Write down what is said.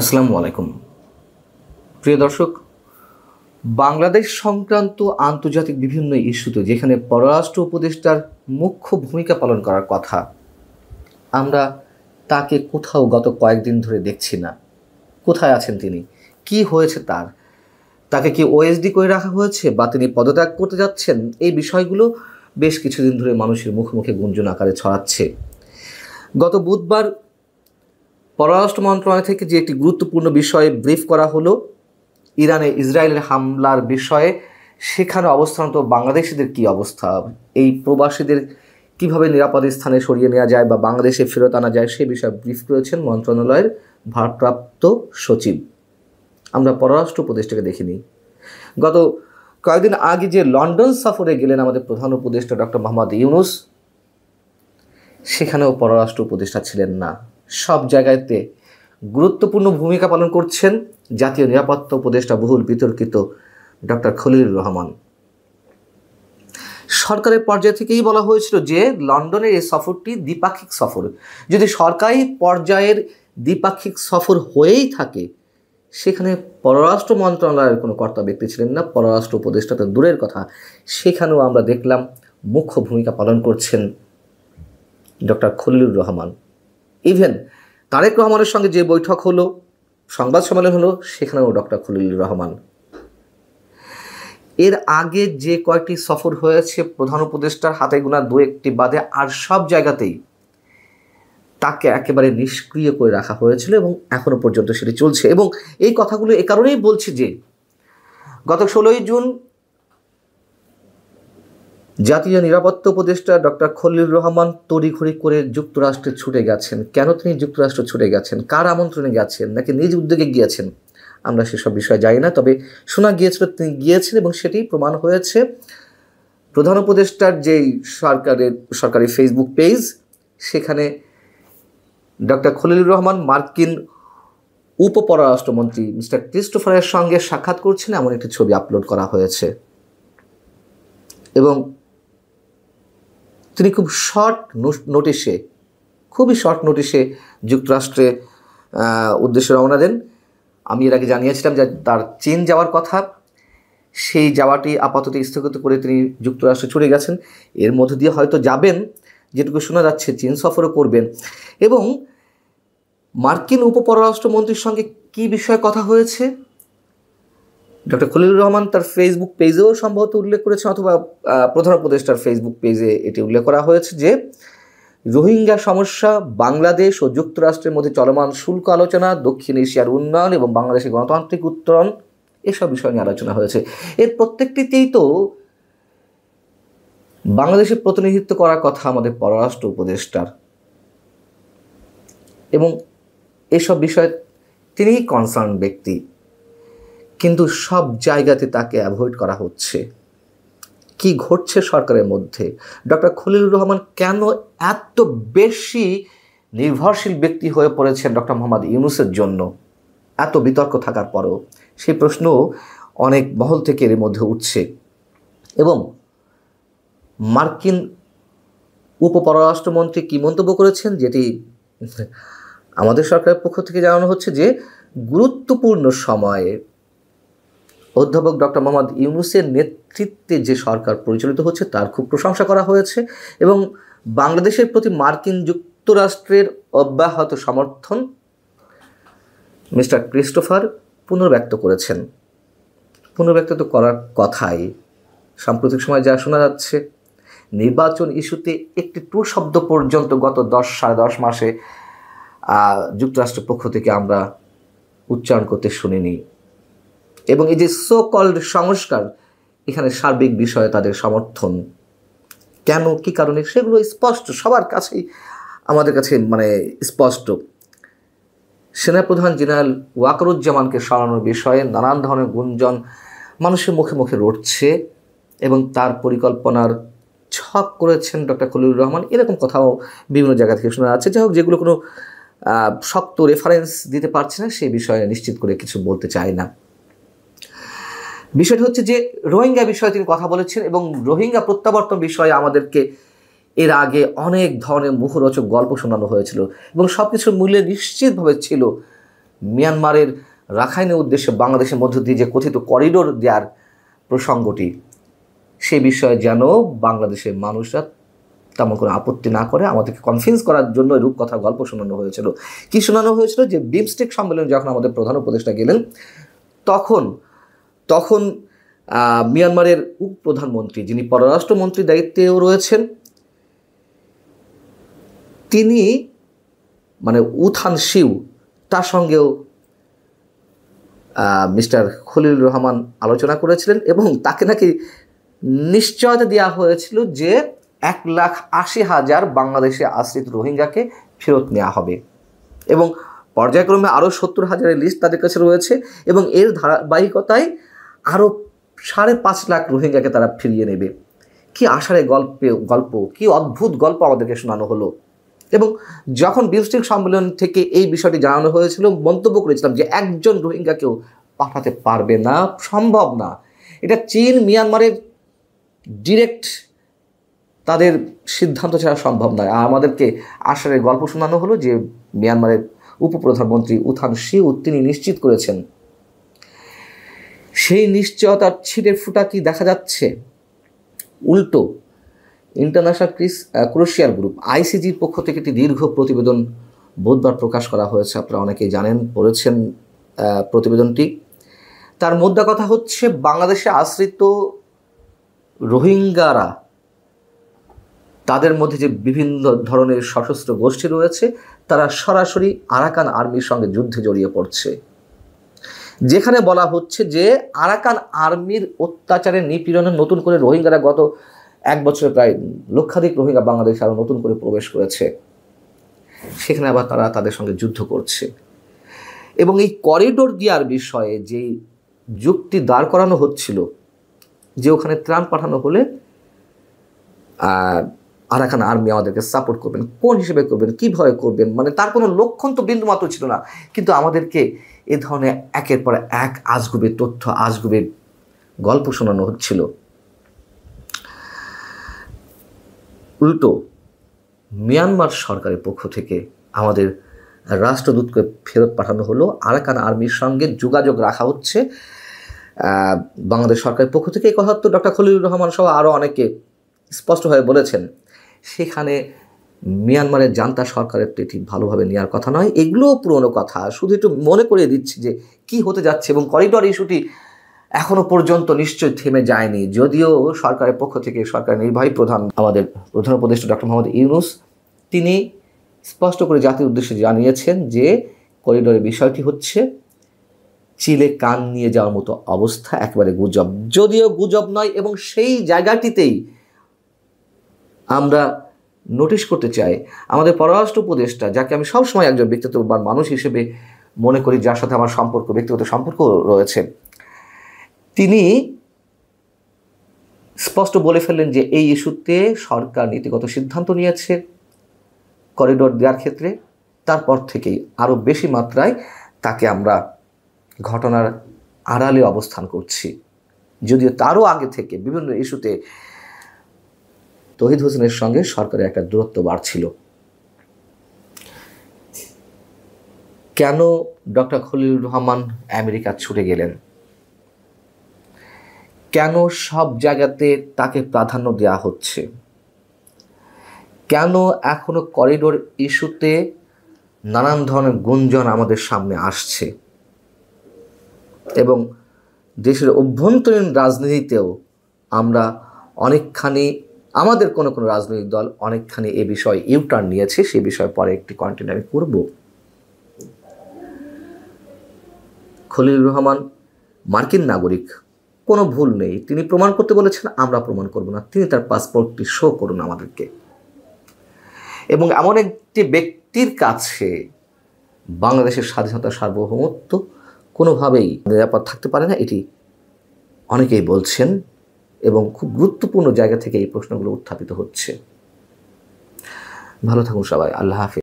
আসসালামু আলাইকুম প্রিয় দর্শক, বাংলাদেশ সংক্রান্ত আন্তর্জাতিক বিভিন্ন ইস্যুতে যেখানে পররাষ্ট্র উপদেষ্টার মুখ্য ভূমিকা পালন করার কথা, আমরা তাকে কোথাও গত কয়েকদিন ধরে দেখছি না। কোথায় আছেন তিনি? কি হয়েছে তাকে কি ওএসডি করে রাখা হয়েছে বা তিনি পদত্যাগ করতে যাচ্ছেন? এই বিষয়গুলো বেশ কিছুদিন ধরে মানুষের মুখে মুখে গুঞ্জন আকারে ছড়াচ্ছে। গত বুধবার পররাষ্ট্র মন্ত্রণালয় থেকে যে একটি গুরুত্বপূর্ণ বিষয়ে ব্রিফ করা হলো, ইরানে ইসরায়েলের হামলার বিষয়ে, সেখানে অবস্থানত বাংলাদেশিদের কি অবস্থা, এই প্রবাসীদের কিভাবে নিরাপদ স্থানে সরিয়ে নেওয়া যায় বা বাংলাদেশে ফেরত আনা যায়, সে বিষয়ে ব্রিফ করেছেন মন্ত্রণালয়ের ভারপ্রাপ্ত সচিব। আমরা পররাষ্ট্র উপদেষ্টাকে দেখিনি। গত কয়েকদিন আগে যে লন্ডন সফরে গেলেন আমাদের প্রধান উপদেষ্টা ডক্টর মোহাম্মদ ইউনূস, সেখানেও পররাষ্ট্র উপদেষ্টা ছিলেন না। সব জায়গাতে গুরুত্বপূর্ণ ভূমিকা পালন করছেন জাতীয় নিরাপত্তা উপদেষ্টা বহুল বিতর্কিত ডক্টর খলিলুর রহমান। সরকারের পর্যায় থেকেই বলা হয়েছিল যে লন্ডনের এই সফরটি দ্বিপাক্ষিক সফর। যদি সরকারি পর্যায়ের দ্বিপাক্ষিক সফর হয়েই থাকে, সেখানে পররাষ্ট্র মন্ত্রণালয়ের কোনো কর্তা ব্যক্তি ছিলেন না, পররাষ্ট্র উপদেষ্টা তো দূরের কথা, সেখানেও আমরা দেখলাম মুখ্য ভূমিকা পালন করছেন ডক্টর খলিলুর রহমান। ইভেন তারেক রহমানের সঙ্গে যে বৈঠক হলো, সংবাদ সম্মেলন হলো, সেখানেও ডক্টর খলিলুর রহমান। এর আগে যে কয়েকটি সফর হয়েছে প্রধান উপদেষ্টার হাতে গোনা দু একটি বাদে আর সব জায়গাতেই তাকে একেবারে নিষ্ক্রিয় করে রাখা হয়েছিল এবং এখনো পর্যন্ত সেটি চলছে। এবং এই কথাগুলো এ কারণেই বলছি যে গত 16ই জুন জাতীয় নিরাপত্তা উপদেষ্টা ডক্টর খলিলুর রহমান তড়িঘড়ি করে যুক্তরাষ্ট্রে ছুটে গেছেন। কেন তিনি যুক্তরাষ্ট্র ছুটে গেছেন? কার আমন্ত্রণে গেছেন, নাকি নিজ উদ্যোগে গিয়েছেন, আমরা সেসব বিষয়ে জানি না। তবে শোনা গিয়েছিল তিনি গিয়েছেন এবং সেটি প্রমাণ হয়েছে প্রধান উপদেষ্টার যেই সরকারি ফেসবুক পেজ, সেখানে ডক্টর খলিলুর রহমান মার্কিন উপপররাষ্ট্রমন্ত্রী মিস্টার ক্রিস্টোফারের সঙ্গে সাক্ষাৎ করছেন এমন একটি ছবি আপলোড করা হয়েছে। এবং তিনি খুবই শর্ট নোটিশে যুক্তরাষ্ট্রে উদ্দেশ্যে রওনা দেন। আমি এর আগে জানিয়েছিলাম যে তার চীন যাওয়ার কথা, সেই যাওয়াটি আপাতত স্থগিত করে তিনি যুক্তরাষ্ট্রে চলে গেছেন। এর মধ্যে দিয়ে হয়তো যাবেন, যেটুকু শোনা যাচ্ছে চীন সফরও করবেন। এবং মার্কিন উপপররাষ্ট্রমন্ত্রীর সঙ্গে কি বিষয়ে কথা হয়েছে, ডক্টর খলিলুর রহমান তার ফেসবুক পেজেও সম্ভবত উল্লেখ করেছেন, অথবা প্রধান উপদেষ্টার ফেসবুক পেজে এটি উল্লেখ করা হয়েছে যে রোহিঙ্গা সমস্যা, বাংলাদেশ ও যুক্তরাষ্ট্রের মধ্যে চলমান শুল্ক আলোচনা, দক্ষিণ এশিয়ার উন্নয়ন এবং বাংলাদেশের গণতান্ত্রিক উত্তরণ, এসব বিষয় নিয়ে আলোচনা হয়েছে। এর প্রত্যেকটিতেই তো বাংলাদেশের প্রতিনিধিত্ব করার কথা আমাদের পররাষ্ট্র উপদেষ্টার, এবং এসব বিষয়ে তিনিই কনসার্ন ব্যক্তি, কিন্তু সব জায়গাতে তাকে অ্যাভয়েড করা হচ্ছে। কি ঘটছে সরকারের মধ্যে? ডক্টর খলিলুর রহমান কেন এত বেশি নির্ভরশীল ব্যক্তি হয়ে পড়েছেন ডক্টর মোহাম্মদ ইউনূসের জন্য, এত বিতর্ক থাকার পরও? সেই প্রশ্ন অনেক মহল থেকে এর মধ্যে উঠছে। এবং মার্কিন উপপররাষ্ট্রমন্ত্রী কি মন্তব্য করেছেন, যেটি আমাদের সরকারের পক্ষ থেকে জানানো হচ্ছে যে গুরুত্বপূর্ণ সময়ে অধ্যাপক ডক্টর মোহাম্মদ ইউনূসের নেতৃত্বে যে সরকার পরিচালিত হচ্ছে তার খুব প্রশংসা করা হয়েছে এবং বাংলাদেশের প্রতি মার্কিন যুক্তরাষ্ট্রের অব্যাহত সমর্থন মিস্টার ক্রিস্টোফার পুনর্ব্যক্ত করেছেন। পুনর্ব্যক্ত তো করার কথাই। সাম্প্রতিক সময় যা শোনা যাচ্ছে, নির্বাচন ইস্যুতে একটি টু শব্দ পর্যন্ত গত 10-10.5 মাসে যুক্তরাষ্ট্রের পক্ষ থেকে আমরা উচ্চারণ করতে শুনিনি। এবং এই যে সো কল্ড সংস্কার, এখানে সার্বিক বিষয়ে তাদের সমর্থন কেন, কি কারণে, সেগুলো স্পষ্ট, সবার কাছেই, আমাদের কাছে স্পষ্ট। সেনাপ্রধান জেনারেল ওয়াকারুজ্জামানকে সরানোর বিষয়ে নানান ধরনের গুঞ্জন মানুষের মুখে মুখে রটছে এবং তার পরিকল্পনার ছক করেছেন ডক্টর খলিলুর রহমান, এরকম কথাও বিভিন্ন জায়গা থেকে শোনা যাচ্ছে। যাই হোক, যেগুলো কোনো শক্ত রেফারেন্স দিতে পারছে না, সেই বিষয়ে নিশ্চিত করে কিছু বলতে চায় না। বিষয়টা হচ্ছে যে রোহিঙ্গা বিষয়ে তিনি কথা বলেছেন এবং রোহিঙ্গা প্রত্যাবর্তন বিষয়ে আমাদেরকে এর আগে অনেক ধরনের মুখরোচক গল্প শোনানো হয়েছিল এবং সব কিছুর মূল্যে নিশ্চিতভাবে ছিল মিয়ানমারের রাখাইনের উদ্দেশ্যে বাংলাদেশের মধ্য দিয়ে যে কথিত করিডোর দেওয়ার প্রসঙ্গটি, সে বিষয়ে যেন বাংলাদেশের মানুষরা তেমন কোনো আপত্তি না করে। আমাদেরকে কনভিন্স করার জন্য রূপ কথা গল্প শোনানো হয়েছিল। কি শোনানো হয়েছিল? যে বিমস্টেক সম্মেলনে যখন আমাদের প্রধান উপদেষ্টা গেলেন, তখন মিয়ানমারের উপপ্রধানমন্ত্রী, যিনি পররাষ্ট্রমন্ত্রীর দায়িত্বেও রয়েছেন, তিনি মানে উথান শিউ, তার সঙ্গেও মিস্টার খলিলুর রহমান আলোচনা করেছিলেন এবং তাকে নাকি নিশ্চয়তা দেওয়া হয়েছিল যে 1,80,000 বাংলাদেশে আশ্রিত রোহিঙ্গাকে ফেরত নেওয়া হবে এবং পর্যায়ক্রমে আরও 70,000-এর লিস্ট তাদের কাছে রয়েছে এবং এর ধারাবাহিকতায় আরও 5.5 লাখ রোহিঙ্গাকে তারা ফিরিয়ে নেবে। কি আষাঢ়ে গল্প, কি অদ্ভুত গল্প আমাদেরকে শোনানো হলো। এবং যখন বিমস্টেক সম্মেলন থেকে এই বিষয়টি জানানো হয়েছিল, মন্তব্য করেছিলাম যে একজন রোহিঙ্গাকেও পাঠাতে পারবে না, সম্ভব না। এটা চীন মিয়ানমারের ডিরেক্ট তাদের সিদ্ধান্ত ছাড়া সম্ভব নয়। আর আমাদেরকে আষাঢ়ের গল্প শোনানো হলো যে মিয়ানমারের উপপ্রধানমন্ত্রী উথান শিউ তিনি নিশ্চিত করেছেন। সেই নিশ্চয়তার ছিটের ফুটা কি দেখা যাচ্ছে? উল্টো ইন্টারন্যাশনাল ক্রোশিয়ার গ্রুপ ICGর পক্ষ থেকে একটি দীর্ঘ প্রতিবেদন বুধবার প্রকাশ করা হয়েছে। আপনারা অনেকেই জানেন, পড়েছেন প্রতিবেদনটি। তার মোদ্দা কথা হচ্ছে, বাংলাদেশে আশ্রিত রোহিঙ্গারা, তাদের মধ্যে যে বিভিন্ন ধরনের সশস্ত্র গোষ্ঠী রয়েছে, তারা সরাসরি আরাকান আর্মির সঙ্গে যুদ্ধে জড়িয়ে পড়ছে। যেখানে বলা হচ্ছে যে আরাকান আর্মির অত্যাচারে নিপীড়নে নতুন করে রোহিঙ্গারা গত 1 বছরে প্রায় লক্ষাধিক রোহিঙ্গা বাংলাদেশে আরও নতুন করে প্রবেশ করেছে। সেখানে আবার তারা তাদের সঙ্গে যুদ্ধ করছে। এবং এই করিডোর দেওয়ার বিষয়ে যে যুক্তি দাঁড় করানো হচ্ছিল যে ওখানে ত্রাণ পাঠানো হলে আরাকান আর্মি আমাদেরকে সাপোর্ট করবেন, কোন হিসেবে করবেন, কীভাবে করবেন, মানে তার কোনো লক্ষণ তো বিন্দুমাত্র ছিল না। কিন্তু আমাদেরকে এ ধরনের একের পর এক আজগুবি তথ্য, আজগুবি গল্প শোনানো হচ্ছিল। উল্টো মিয়ানমার সরকারের পক্ষ থেকে আমাদের রাষ্ট্রদূতকে ফেরত পাঠানো হলো। আরাকান আর্মির সঙ্গে যোগাযোগ রাখা হচ্ছে বাংলাদেশ সরকারের পক্ষ থেকে। এই কথা তো ডক্টর খলিলুর রহমান সহ আরও অনেকে স্পষ্টভাবে বলেছেন। সেখানে মিয়ানমারের জান্তা সরকারের তো এটি ভালোভাবে নেওয়ার কথা নয়। এগুলোও পুরনো কথা, শুধু একটু মনে করিয়ে দিচ্ছি যে কি হতে যাচ্ছে। এবং করিডর ইস্যুটি এখনও পর্যন্ত নিশ্চয়ই থেমে যায়নি, যদিও সরকারের পক্ষ থেকে সরকারের নির্বাহী প্রধান, আমাদের প্রধান উপদেষ্টা ডক্টর মোহাম্মদ ইউনূস, তিনি স্পষ্ট করে জাতির উদ্দেশ্যে জানিয়েছেন যে করিডরের বিষয়টি হচ্ছে চিলে কান নিয়ে যাওয়ার মতো অবস্থা, একেবারে গুজব, যদিও গুজব নয়। এবং সেই জায়গাটিতেই আমরা নোটিশ করতে চাই আমাদের পররাষ্ট্র উপদেষ্টা, যাকে আমি সবসময় একজন ব্যক্তিত্ববান মানুষ হিসেবে মনে করি, যার সাথে আমার ব্যক্তিগত সম্পর্ক রয়েছে, তিনি স্পষ্ট বলে ফেললেন যে এই ইস্যুতে সরকার নীতিগত সিদ্ধান্ত নিয়েছে করিডোর দেওয়ার ক্ষেত্রে। তারপর থেকেই আরও বেশি মাত্রায় তাকে আমরা ঘটনার আড়ালে অবস্থান করছি, যদিও তারও আগে থেকে বিভিন্ন ইস্যুতে তৌহিদ হোসেনের সঙ্গে সরকারের একটা দূরত্ব বাড়ছিল। কেন ডক্টর খলিলুর রহমান আমেরিকা ছুটে গেলেন? কেন সব জায়গাতে তাকে প্রাধান্য দেওয়া হচ্ছে? কেন এখনো করিডোর ইস্যুতে নানান ধরনের গুঞ্জন আমাদের সামনে আসছে? এবং দেশের অভ্যন্তরীণ রাজনীতিতেও আমরা অনেকখানি, আমাদের কোনো রাজনৈতিক দল অনেকখানি এ বিষয়ে ইউটার্ন নিয়েছে। সে বিষয়ে পরে একটি কন্টেন্ট আমি করব। খলিলুর রহমান মার্কিন নাগরিক, কোনো ভুল নেই। তিনি প্রমাণ করতে বলেছেন, আমরা প্রমাণ করব না। তিনি তার পাসপোর্টটি শো করুন আমাদেরকে। এবং এমন একটি ব্যক্তির কাছে বাংলাদেশের স্বাধীনতা, সার্বভৌমত্ব কোনোভাবেই নিরাপদ থাকতে পারে না, এটি অনেকেই বলছেন এবং খুব গুরুত্বপূর্ণ জায়গা থেকে এই প্রশ্নগুলো উত্থাপিত হচ্ছে। ভালো থাকুন সবাই। আল্লাহ হাফেজ।